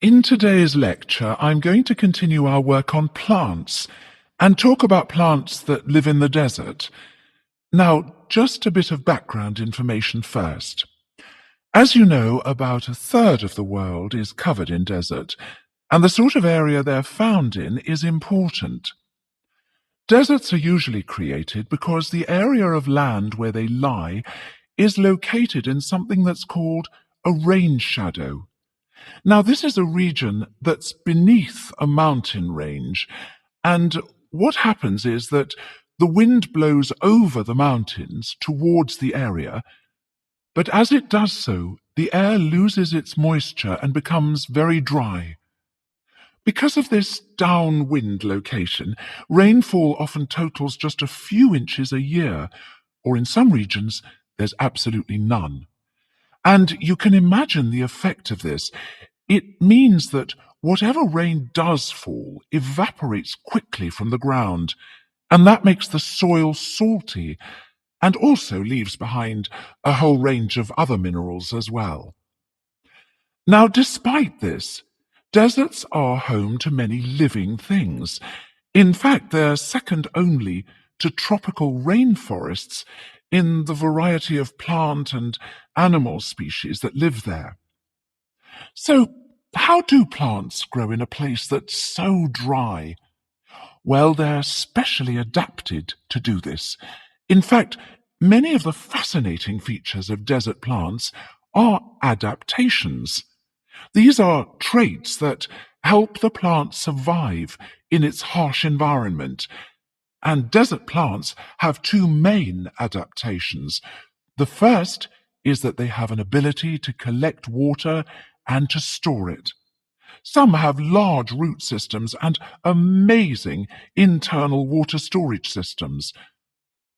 In today's lecture, I'm going to continue our work on plants and talk about plants that live in the desert. Now, just a bit of background information first. As you know, about a third of the world is covered in desert, and the sort of area they're found in is important. Deserts are usually created because the area of land where they lie is located in something that's called a rain shadow. Now, this is a region that's beneath a mountain range, and what happens is that the wind blows over the mountains towards the area, but as it does so, the air loses its moisture and becomes very dry. Because of this downwind location, rainfall often totals just a few inches a year, or in some regions, there's absolutely none. And you can imagine the effect of this. It means that whatever rain does fall evaporates quickly from the ground, and that makes the soil salty, and also leaves behind a whole range of other minerals as well. Now, despite this, deserts are home to many living things. In fact, they're second only to tropical rainforests in the variety of plant and animal species that live there. So, how do plants grow in a place that's so dry? Well, they're specially adapted to do this. In fact, many of the fascinating features of desert plants are adaptations. These are traits that help the plant survive in its harsh environment. And desert plants have two main adaptations. The first is that they have an ability to collect water and to store it. Some have large root systems and amazing internal water storage systems.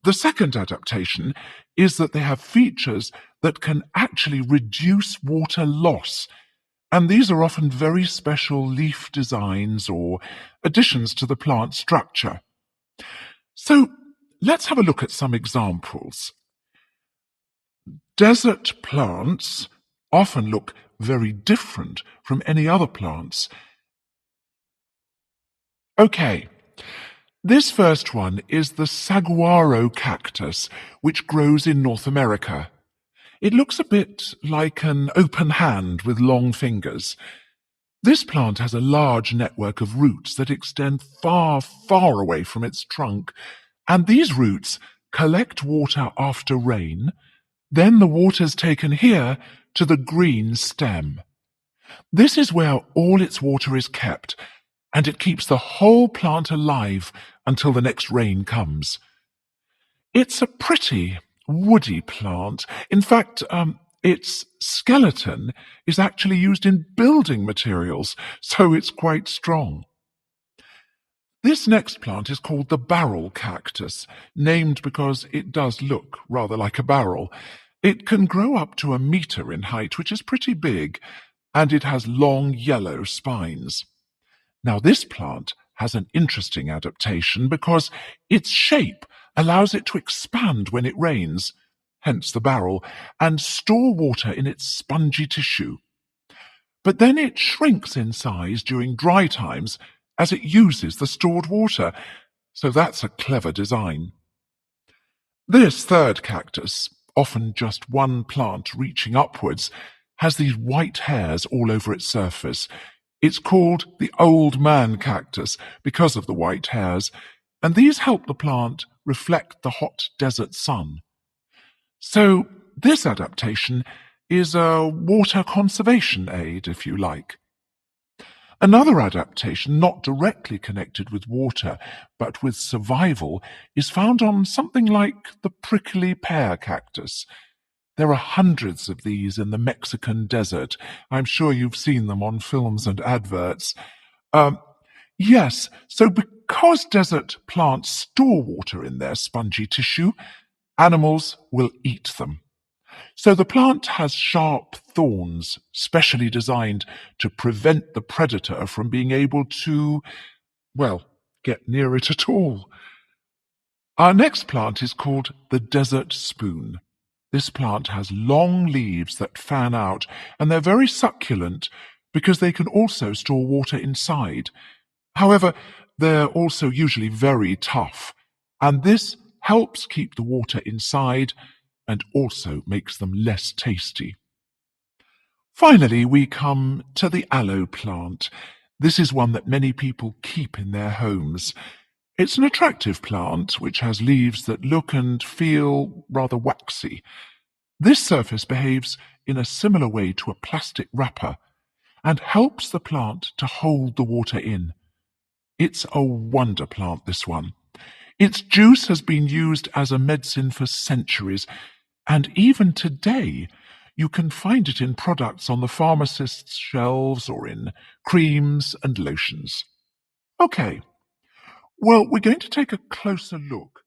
The second adaptation is that they have features that can actually reduce water loss, and these are often very special leaf designs or additions to the plant structure. So let's have a look at some examples. Desert plants often look very different from any other plants. Okay, this first one is the saguaro cactus, which grows in North America. It looks a bit like an open hand with long fingers. This plant has a large network of roots that extend far, far away from its trunk, and these roots collect water after rain. Then the water's taken here to the green stem. This is where all its water is kept, and it keeps the whole plant alive until the next rain comes. It's a pretty, woody plant. In fact, its skeleton is actually used in building materials, so it's quite strong. This next plant is called the barrel cactus, named because it does look rather like a barrel. It can grow up to 1 meter in height, which is pretty big, and it has long yellow spines. Now, this plant has an interesting adaptation because its shape allows it to expand when it rains, hence the barrel, and store water in its spongy tissue. But then it shrinks in size during dry times as it uses the stored water, so that's a clever design. This third cactus, often just one plant reaching upwards, has these white hairs all over its surface. It's called the old man cactus because of the white hairs, and these help the plant reflect the hot desert sun. So this adaptation is a water conservation aid, if you like. Another adaptation, not directly connected with water, but with survival, is found on something like the prickly pear cactus. There are hundreds of these in the Mexican desert. I'm sure you've seen them on films and adverts. Yes, so because desert plants store water in their spongy tissue, animals will eat them. So the plant has sharp thorns, specially designed to prevent the predator from being able to, well, get near it at all. Our next plant is called the desert spoon. This plant has long leaves that fan out, and they're very succulent because they can also store water inside. However, they're also usually very tough, and this helps keep the water inside and also makes them less tasty. Finally, we come to the aloe plant. This is one that many people keep in their homes. It's an attractive plant which has leaves that look and feel rather waxy. This surface behaves in a similar way to a plastic wrapper and helps the plant to hold the water in. It's a wonder plant, this one. Its juice has been used as a medicine for centuries, and even today you can find it in products on the pharmacist's shelves or in creams and lotions. Okay, well, we're going to take a closer look